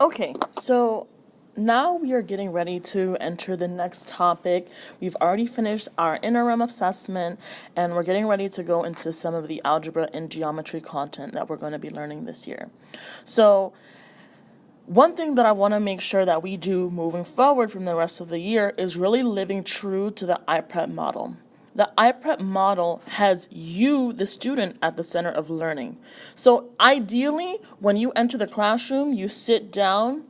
Okay, so now we are getting ready to enter the next topic. We've already finished our interim assessment and we're getting ready to go into some of the algebra and geometry content that we're going to be learning this year. So, one thing that I want to make sure that we do moving forward from the rest of the year is really living true to the iPrep model. The iPrep model has you, the student, at the center of learning. So ideally, when you enter the classroom, you sit down,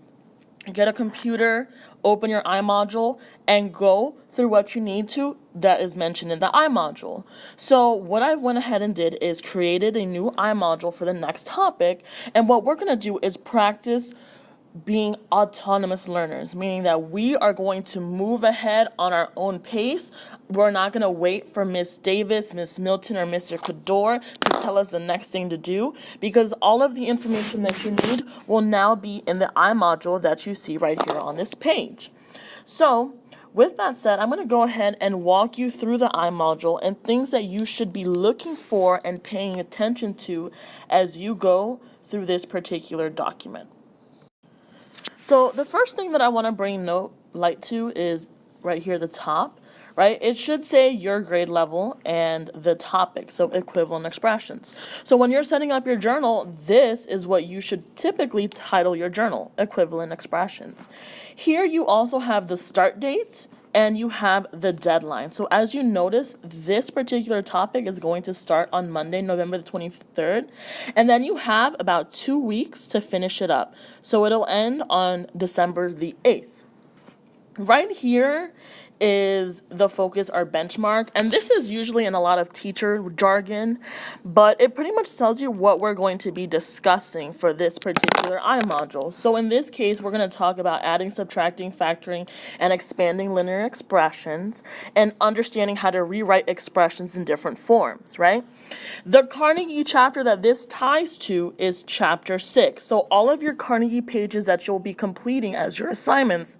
get a computer, open your iModule, and go through what you need to that is mentioned in the iModule. So what I went ahead and did is created a new iModule for the next topic, and what we're going to do is practice being autonomous learners, meaning that we are going to move ahead on our own pace. We're not going to wait for Miss Davis, Miss Milton, or Mr. Cador to tell us the next thing to do, because all of the information that you need will now be in the iModule that you see right here on this page. So, with that said, I'm going to go ahead and walk you through the iModule and things that you should be looking for and paying attention to as you go through this particular document. So the first thing that I want to bring light to is right here at the top, right? It should say your grade level and the topic, so equivalent expressions. So when you're setting up your journal, this is what you should typically title your journal, equivalent expressions. Here you also have the start date and you have the deadline. So as you notice, this particular topic is going to start on Monday, November the 23rd, and then you have about 2 weeks to finish it up. So it'll end on December the 8th. Right here is the focus or benchmark, and this is usually in a lot of teacher jargon, but it pretty much tells you what we're going to be discussing for this particular iModule. So in this case, we're going to talk about adding, subtracting, factoring, and expanding linear expressions, and understanding how to rewrite expressions in different forms, right? The Carnegie chapter that this ties to is chapter 6. So all of your Carnegie pages that you'll be completing as your assignments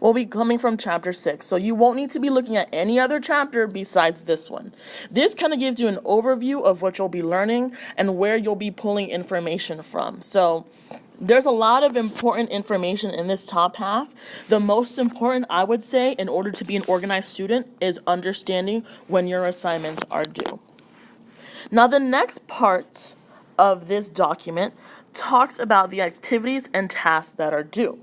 will be coming from chapter 6. So you won't need to be looking at any other chapter besides this one. This kind of gives you an overview of what you'll be learning and where you'll be pulling information from. So there's a lot of important information in this top half. The most important, I would say, in order to be an organized student is understanding when your assignments are due. Now, the next part of this document talks about the activities and tasks that are due.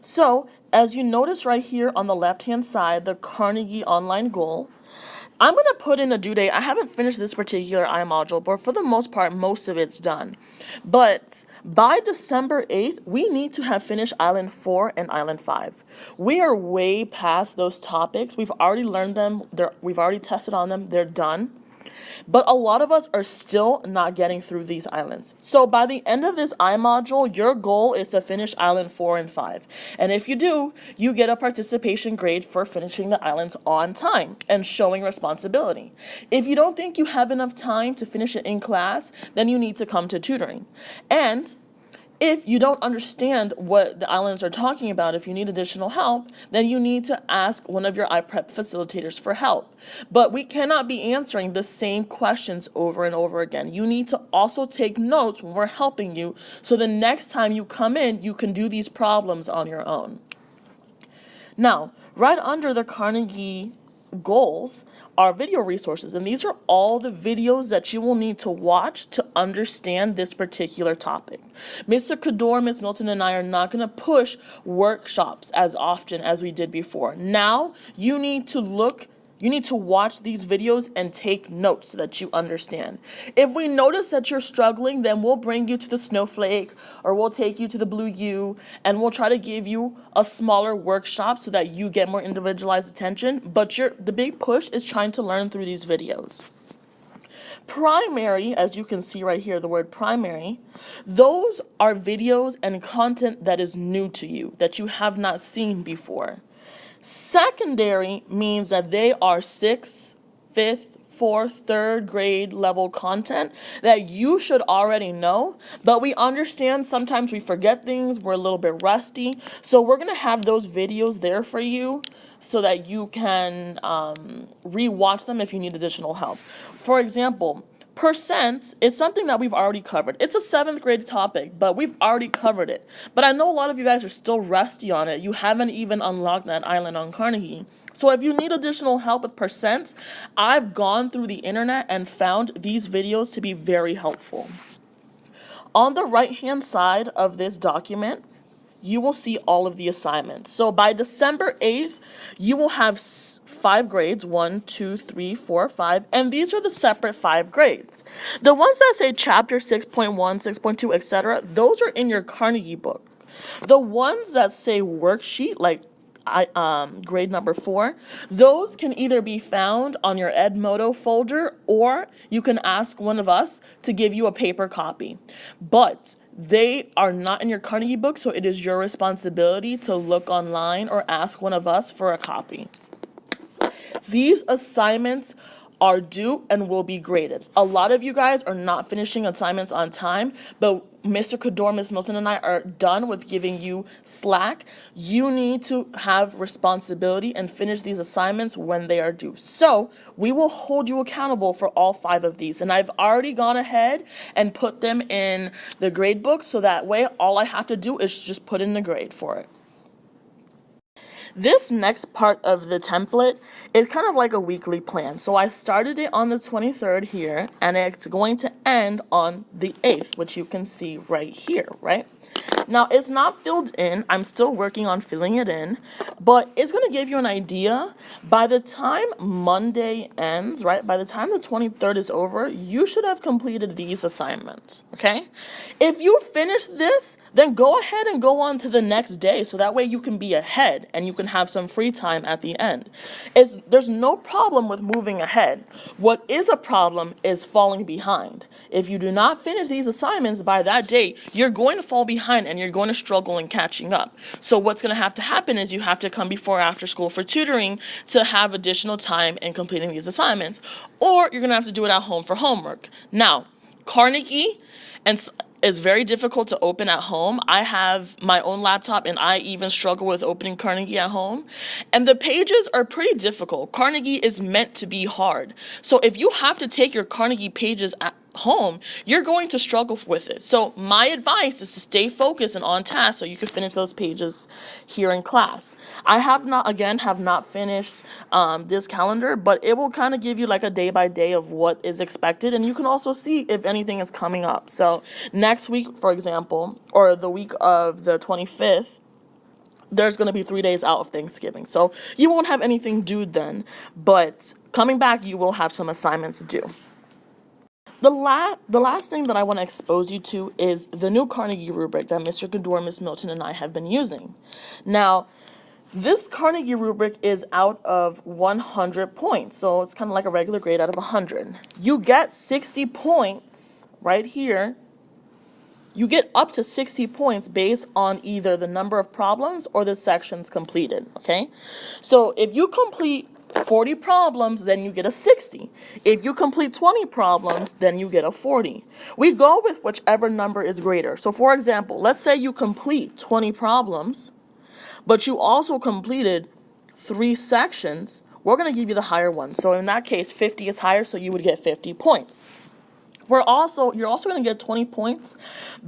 So, as you notice right here on the left-hand side, the Carnegie Online Goal, I'm going to put in a due date. I haven't finished this particular iModule, but for the most part, most of it's done. But by December 8th, we need to have finished Island 4 and Island 5. We are way past those topics. We've already learned them. We've already tested on them. They're done. But a lot of us are still not getting through these islands. So by the end of this iModule, your goal is to finish Island 4 and 5. And if you do, you get a participation grade for finishing the islands on time and showing responsibility. If you don't think you have enough time to finish it in class, then you need to come to tutoring. And if you don't understand what the islands are talking about, if you need additional help, then you need to ask one of your iPrep facilitators for help. But we cannot be answering the same questions over and over again. You need to also take notes when we're helping you, so the next time you come in, you can do these problems on your own. Now, right under the Carnegie goals are video resources, and these are all the videos that you will need to watch to understand this particular topic. Mr. Cador, Ms. Milton, and I are not going to push workshops as often as we did before. Now, you need to watch these videos and take notes so that you understand. If we notice that you're struggling, then we'll bring you to the Snowflake or we'll take you to the Blue U and we'll try to give you a smaller workshop so that you get more individualized attention. But the big push is trying to learn through these videos. Primary, as you can see right here, the word primary, those are videos and content that is new to you, that you have not seen before. Secondary means that they are 6th, 5th, 4th, 3rd grade level content that you should already know, but we understand sometimes we forget things, we're a little bit rusty, so we're going to have those videos there for you so that you can re-watch them if you need additional help. For example, Percents is something that we've already covered. It's a 7th grade topic, but we've already covered it. But I know a lot of you guys are still rusty on it. You haven't even unlocked that island on Carnegie. So if you need additional help with percents, I've gone through the internet and found these videos to be very helpful. On the right-hand side of this document, you will see all of the assignments. So by December 8th, you will have 5 grades, 1, 2, 3, 4, 5, and these are the separate 5 grades. The ones that say chapter 6.1, 6.2, etc., those are in your Carnegie book. The ones that say worksheet, like grade number 4, those can either be found on your Edmodo folder, or you can ask one of us to give you a paper copy. But they are not in your Carnegie book, so it is your responsibility to look online or ask one of us for a copy. These assignments are due and will be graded. A lot of you guys are not finishing assignments on time, but Mr. Kador, Ms. Milson, and I are done with giving you slack. You need to have responsibility and finish these assignments when they are due. So we will hold you accountable for all 5 of these. And I've already gone ahead and put them in the grade book, so that way all I have to do is just put in the grade for it. This next part of the template is kind of like a weekly plan. So I started it on the 23rd here, and it's going to end on the 8th, which you can see right here, right? Now, it's not filled in. I'm still working on filling it in, but it's going to give you an idea. By the time Monday ends, right, by the time the 23rd is over, you should have completed these assignments, okay? If you finish this, then go ahead and go on to the next day, so that way you can be ahead and you can have some free time at the end. There's no problem with moving ahead. What is a problem is falling behind. If you do not finish these assignments by that date, you're going to fall behind and you're going to struggle in catching up. So what's going to happen is you have to come before or after school for tutoring to have additional time in completing these assignments, or you're going to have to do it at home for homework. Now, Carnegie is very difficult to open at home. I have my own laptop and I even struggle with opening Carnegie at home. And the pages are pretty difficult. Carnegie is meant to be hard. So if you have to take your Carnegie pages at home, you're going to struggle with it. So my advice is to stay focused and on task so you can finish those pages here in class. I have not finished this calendar, but it will kind of give you like a day by day of what is expected, and you can also see if anything is coming up. So next week, for example, or the week of the 25th, there's going to be 3 days out of Thanksgiving. So you won't have anything due then, but coming back, you will have some assignments due. The last thing that I want to expose you to is the new Carnegie rubric that Mr. Kador, Ms. Milton, and I have been using. Now, this Carnegie rubric is out of 100 points, so it's kind of like a regular grade out of 100. You get 60 points right here. You get up to 60 points based on either the number of problems or the sections completed, okay? So if you complete 40 problems, then you get a 60. If you complete 20 problems, then you get a 40. We go with whichever number is greater. So for example, let's say you complete 20 problems, but you also completed 3 sections. We're going to give you the higher one. So in that case, 50 is higher, so you would get 50 points. You're also going to get 20 points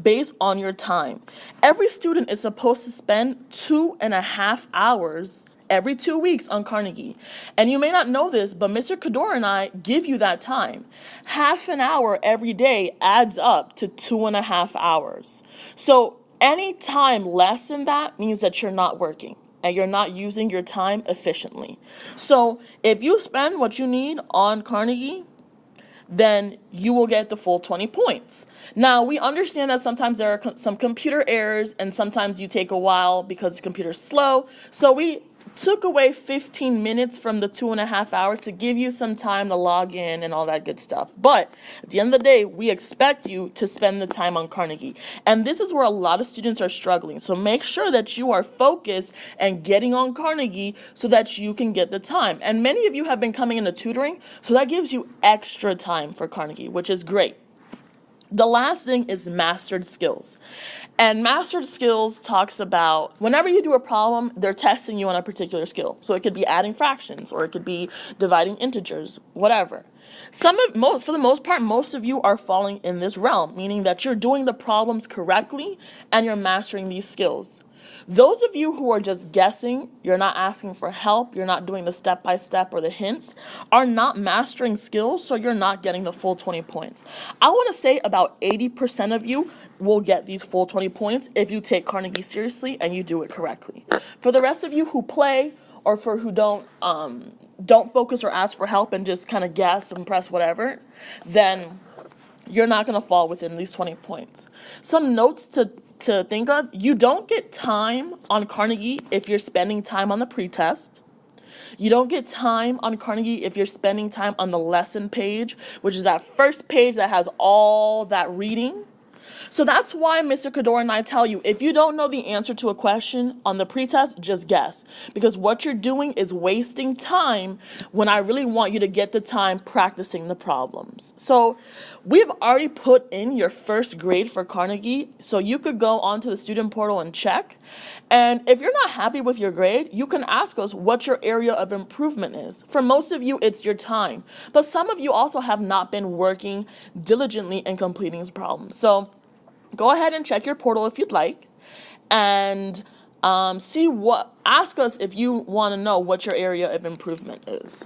based on your time. Every student is supposed to spend 2.5 hours every 2 weeks on Carnegie. And you may not know this, but Mr. Kador and I give you that time. Half an hour every day adds up to 2.5 hours. So any time less than that means that you're not working and you're not using your time efficiently. So if you spend what you need on Carnegie, then you will get the full 20 points. Now, we understand that sometimes there are some computer errors and sometimes you take a while because the computer's slow. So we took away 15 minutes from the 2.5 hours to give you some time to log in and all that good stuff. But at the end of the day, we expect you to spend the time on Carnegie. And this is where a lot of students are struggling. So make sure that you are focused and getting on Carnegie so that you can get the time. And many of you have been coming into tutoring, so that gives you extra time for Carnegie, which is great. The last thing is mastered skills. And mastered skills talks about whenever you do a problem, they're testing you on a particular skill. So it could be adding fractions, or it could be dividing integers, whatever. For the most part, most of you are falling in this realm, meaning that you're doing the problems correctly and you're mastering these skills. Those of you who are just guessing, you're not asking for help, you're not doing the step-by-step or the hints, are not mastering skills, so you're not getting the full 20 points. I want to say about 80% of you will get these full 20 points if you take Carnegie seriously and you do it correctly. For the rest of you who play, or for who don't focus or ask for help and just kind of guess and press whatever, then you're not going to fall within these 20 points. Some notes to think of: you don't get time on Carnegie if you're spending time on the pretest. You don't get time on Carnegie if you're spending time on the lesson page, which is that first page that has all that reading. So that's why Mr. Cador and I tell you, if you don't know the answer to a question on the pretest, just guess. Because what you're doing is wasting time when I really want you to get the time practicing the problems. So we've already put in your first grade for Carnegie, so you could go onto the student portal and check. And if you're not happy with your grade, you can ask us what your area of improvement is. For most of you, it's your time. But some of you also have not been working diligently in completing these problems. So go ahead and check your portal if you'd like, and ask us if you want to know what your area of improvement is.